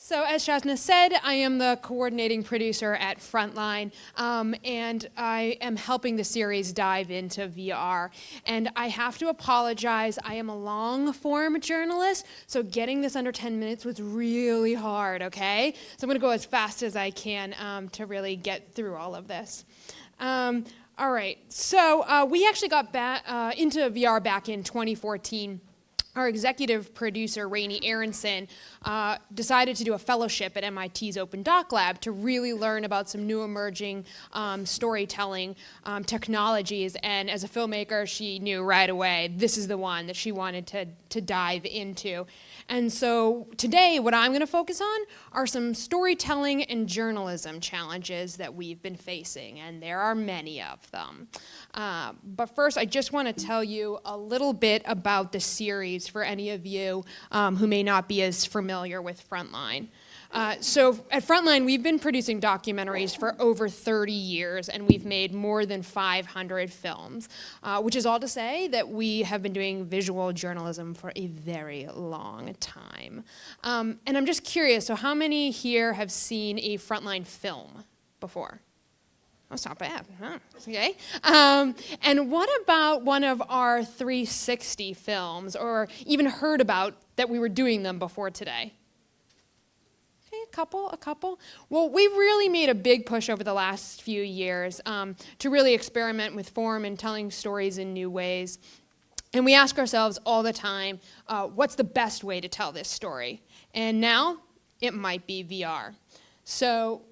So as Shasna said, I am the coordinating producer at FRONTLINE, and I am helping the series dive into VR. And I have to apologize, I am a long-form journalist, so getting this under 10 minutes was really hard, okay? So I'm gonna go as fast as I can to really get through all of this. All right, so we actually got into VR back in 2014. Our executive producer, Rainey Aronson, decided to do a fellowship at MIT's Open Doc Lab to really learn about some new emerging storytelling technologies. And as a filmmaker, she knew right away this is the one that she wanted to dive into. And so today, what I'm going to focus on are some storytelling and journalism challenges that we've been facing, and there are many of them. But first, I just want to tell you a little bit about the series for any of you who may not be as familiar with FRONTLINE. So at FRONTLINE, we've been producing documentaries for over 30 years, and we've made more than 500 films, which is all to say that we have been doing visual journalism for a very long time. And I'm just curious, so how many here have seen a FRONTLINE film before? That's not bad, huh? Okay. And what about one of our 360 films, or even heard about that we were doing them before today? Okay, a couple. Well, we've really made a big push over the last few years to really experiment with form and telling stories in new ways. And we ask ourselves all the time, what's the best way to tell this story? And now, it might be VR. So,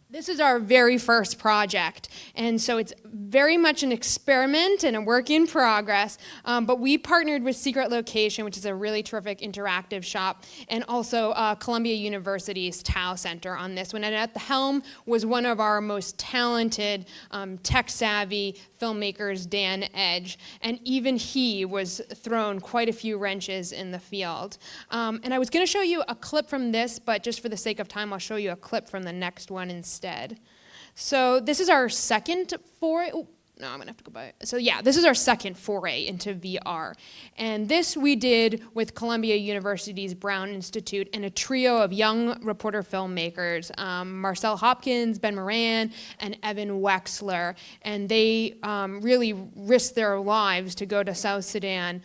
this is our very first project, and so it's very much an experiment and a work in progress, but we partnered with Secret Location, which is a really terrific interactive shop, and also Columbia University's Tao Center on this one. And at the helm was one of our most talented, tech-savvy filmmakers, Dan Edge, and even he was thrown quite a few wrenches in the field. And I was going to show you a clip from this, but just for the sake of time, I'll show you a clip from the next one instead. So this is our second foray. Oh, no, I'm gonna have to go by. So yeah, this is our second foray into VR. And this we did with Columbia University's Brown Institute and a trio of young reporter filmmakers, Marcel Hopkins, Ben Moran, and Evan Wexler. And they really risked their lives to go to South Sudan.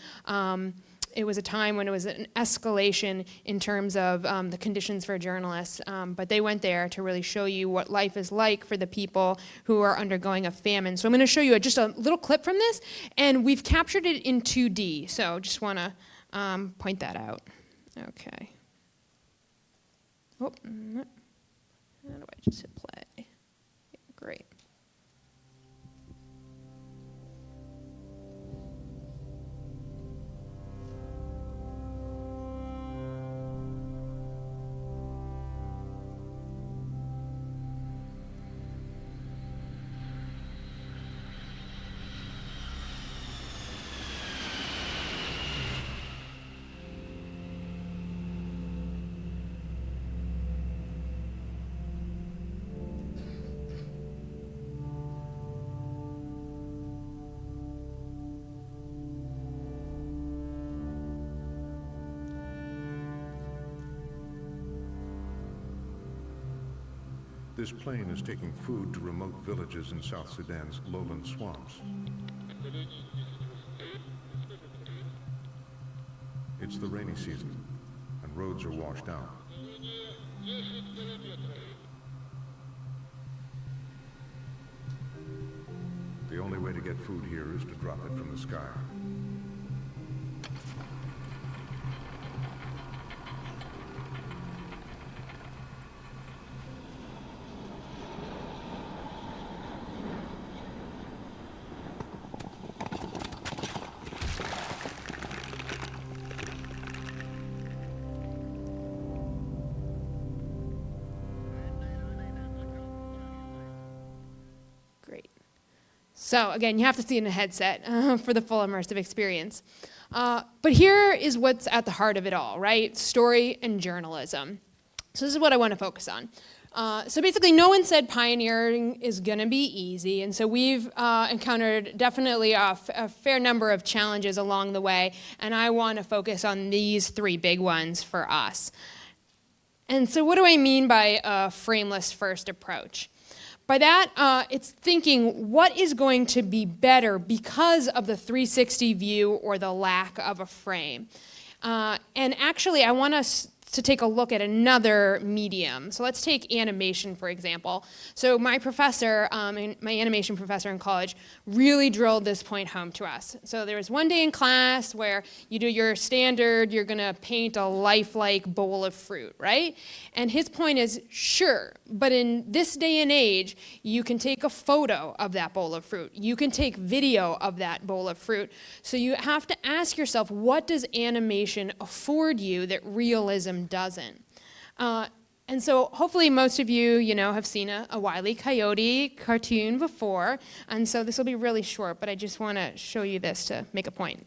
It was a time when it was an escalation in terms of the conditions for journalists, but they went there to really show you what life is like for the people who are undergoing a famine. So I'm going to show you just a little clip from this, and we've captured it in 2D, so just want to point that out. Okay. Oh, how do I just hit play? Great. This plane is taking food to remote villages in South Sudan's lowland swamps. It's the rainy season, and roads are washed out. The only way to get food here is to drop it from the sky. So again, you have to see it in a headset for the full immersive experience. But here is what's at the heart of it all, right? Story and journalism. So this is what I want to focus on. So basically, no one said pioneering is going to be easy, and so we've encountered definitely a fair number of challenges along the way, and I want to focus on these three big ones for us. And so what do I mean by a frameless first approach? By that, it's thinking what is going to be better because of the 360 view or the lack of a frame. And actually, I want us to take a look at another medium. So let's take animation, for example. So my professor, my animation professor in college, really drilled this point home to us. So there was one day in class where you do your standard, you're gonna paint a lifelike bowl of fruit, right? And his point is, sure, but in this day and age, you can take a photo of that bowl of fruit. You can take video of that bowl of fruit. So you have to ask yourself, what does animation afford you that realism doesn't? And so hopefully most of you, have seen a Wile E. Coyote cartoon before. And so this will be really short, but I just want to show you this to make a point.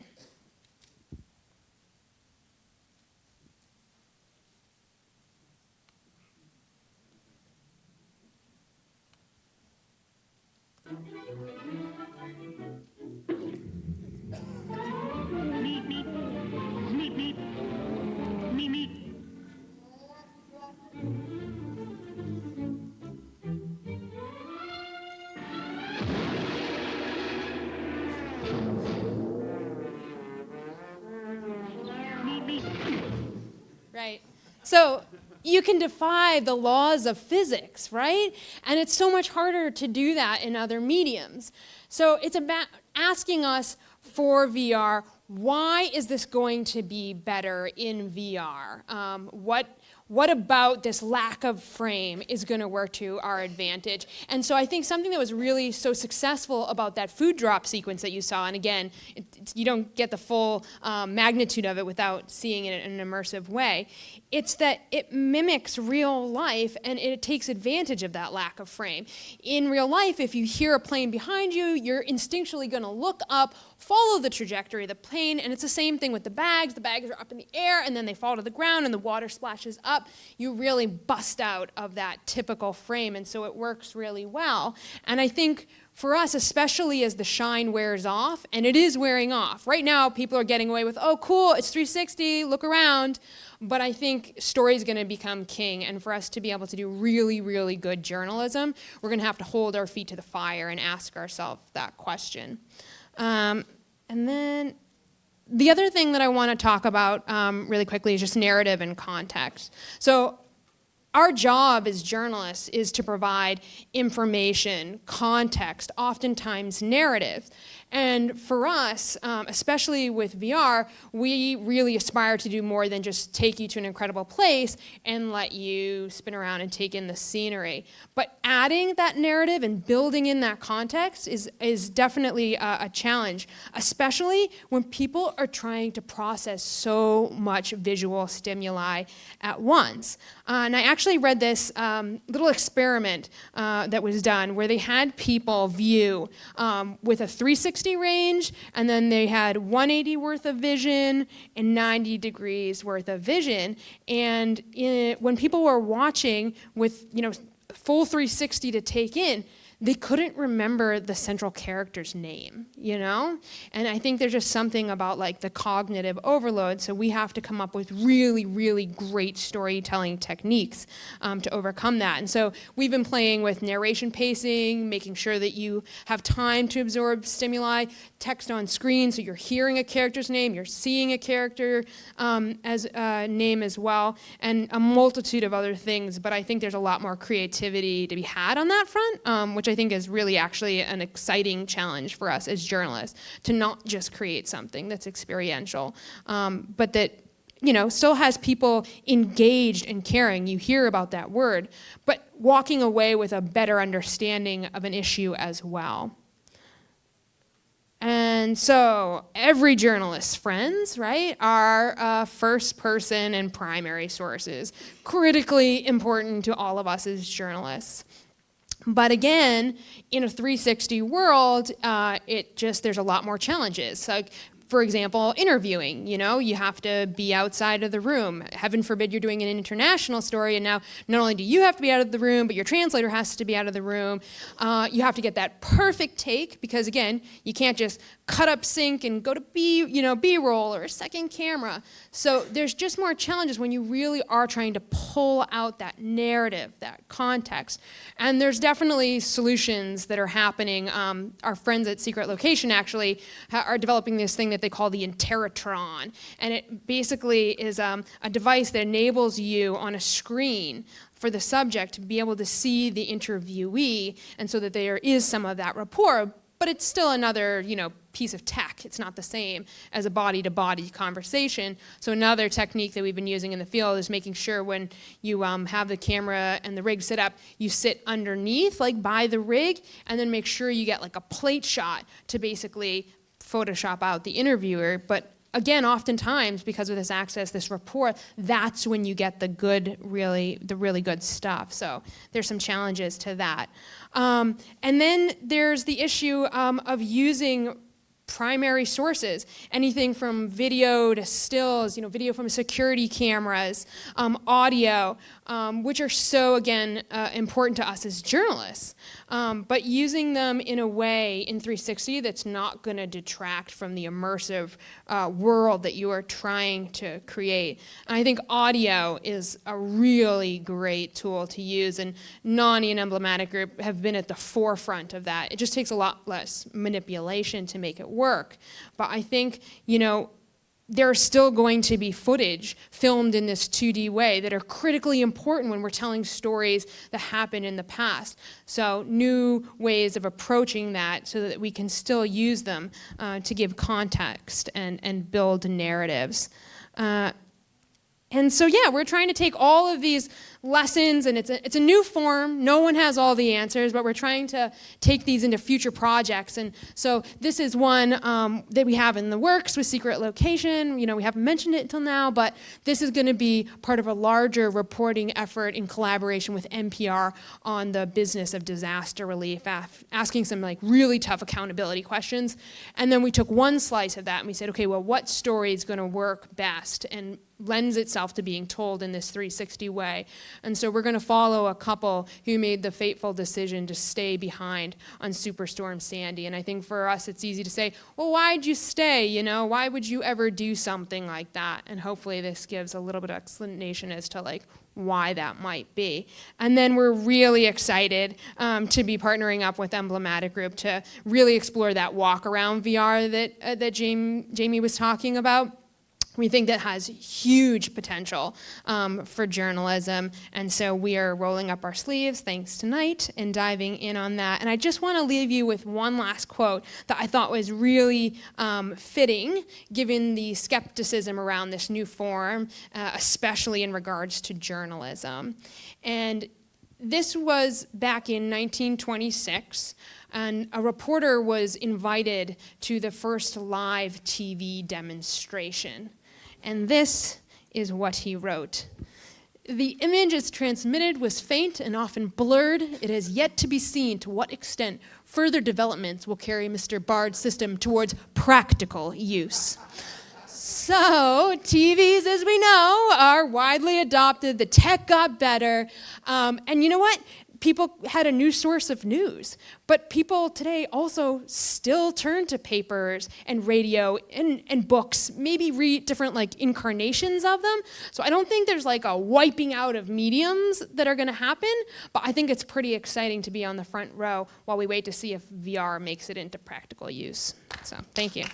Right. So you can defy the laws of physics, right? And it's so much harder to do that in other mediums. So it's about asking us for VR, why is this going to be better in VR? What about this lack of frame is going to work to our advantage? And so I think something that was really so successful about that food drop sequence that you saw, and again, you don't get the full magnitude of it without seeing it in an immersive way, it's that it mimics real life and it takes advantage of that lack of frame. In real life, if you hear a plane behind you, you're instinctually going to look up, follow the trajectory of the plane, and it's the same thing with the bags. The bags are up in the air, and then they fall to the ground, and the water splashes up. You really bust out of that typical frame, and so it works really well. And I think for us, especially as the shine wears off, and it is wearing off. Right now, people are getting away with, oh, cool, it's 360, look around. But I think story is going to become king, and for us to be able to do really, really good journalism, we're going to have to hold our feet to the fire and ask ourselves that question. And then the other thing that I want to talk about really quickly is just narrative and context. So our job as journalists is to provide information, context, oftentimes narrative. And for us, especially with VR, we really aspire to do more than just take you to an incredible place and let you spin around and take in the scenery. But adding that narrative and building in that context is definitely a challenge, especially when people are trying to process so much visual stimuli at once. And I actually read this little experiment that was done where they had people view with a 360 range, and then they had 180 worth of vision and 90 degrees worth of vision. And when people were watching with full 360 to take in, they couldn't remember the central character's name, And I think there's just something about like the cognitive overload, so we have to come up with really, really great storytelling techniques to overcome that. And so we've been playing with narration pacing, making sure that you have time to absorb stimuli, text on screen, so you're hearing a character's name, you're seeing a character as a name as well, and a multitude of other things, but I think there's a lot more creativity to be had on that front, which I think is really actually an exciting challenge for us as journalists, to not just create something that's experiential, but that still has people engaged and caring. You hear about that word, but walking away with a better understanding of an issue as well. And so every journalist's friends, right, are first person and primary sources, critically important to all of us as journalists. But again, in a 360 world, there's a lot more challenges. Like For example, interviewing, you have to be outside of the room. Heaven forbid you're doing an international story, and now not only do you have to be out of the room, but your translator has to be out of the room. You have to get that perfect take, because again, you can't just cut up sync and go to B-roll or a second camera. So there's just more challenges when you really are trying to pull out that narrative, that context. And there's definitely solutions that are happening. Our friends at Secret Location actually are developing this thing that they call the Interatron. And it basically is a device that enables you on a screen for the subject to be able to see the interviewee, and so that there is some of that rapport. But it's still another, piece of tech. It's not the same as a body-to-body conversation. So another technique that we've been using in the field is making sure when you have the camera and the rig set up, you sit underneath, like by the rig, and then make sure you get like a plate shot to basically Photoshop out the interviewer. But again, oftentimes, because of this access, this rapport, that's when you get the really good stuff. So there's some challenges to that. And then there's the issue of using primary sources, anything from video to stills, video from security cameras, audio, which are so, again, important to us as journalists. But using them in a way in 360 that's not going to detract from the immersive world that you are trying to create. And I think audio is a really great tool to use, and Nani and Emblematic Group have been at the forefront of that. It just takes a lot less manipulation to make it work. But I think, there's still going to be footage filmed in this 2D way that are critically important when we're telling stories that happened in the past. So new ways of approaching that so that we can still use them to give context and build narratives. And so, yeah, we're trying to take all of these lessons, and it's a new form. No one has all the answers, but we're trying to take these into future projects. And so this is one that we have in the works with Secret Location. We haven't mentioned it until now, but this is going to be part of a larger reporting effort in collaboration with NPR on the business of disaster relief, asking some really tough accountability questions. And then we took one slice of that and we said, okay, well, what story is going to work best and lends itself to being told in this 360 way. And so we're going to follow a couple who made the fateful decision to stay behind on Superstorm Sandy. And I think for us, it's easy to say, well, why'd you stay? Why would you ever do something like that? And hopefully this gives a little bit of explanation as to why that might be. And then we're really excited to be partnering up with Emblematic Group to really explore that walk-around VR that Jamie was talking about. We think that has huge potential for journalism, and so we are rolling up our sleeves, thanks tonight, and diving in on that. And I just want to leave you with one last quote that I thought was really fitting, given the skepticism around this new form, especially in regards to journalism. And this was back in 1926. And a reporter was invited to the first live TV demonstration. And this is what he wrote. The image as transmitted was faint and often blurred. It has yet to be seen to what extent further developments will carry Mr. Bard's system towards practical use. So TVs, as we know, are widely adopted. The tech got better. And you know what? People had a new source of news, but people today also still turn to papers and radio and books, maybe read different incarnations of them. So I don't think there's a wiping out of mediums that are gonna happen, but I think it's pretty exciting to be on the front row while we wait to see if VR makes it into practical use. So thank you.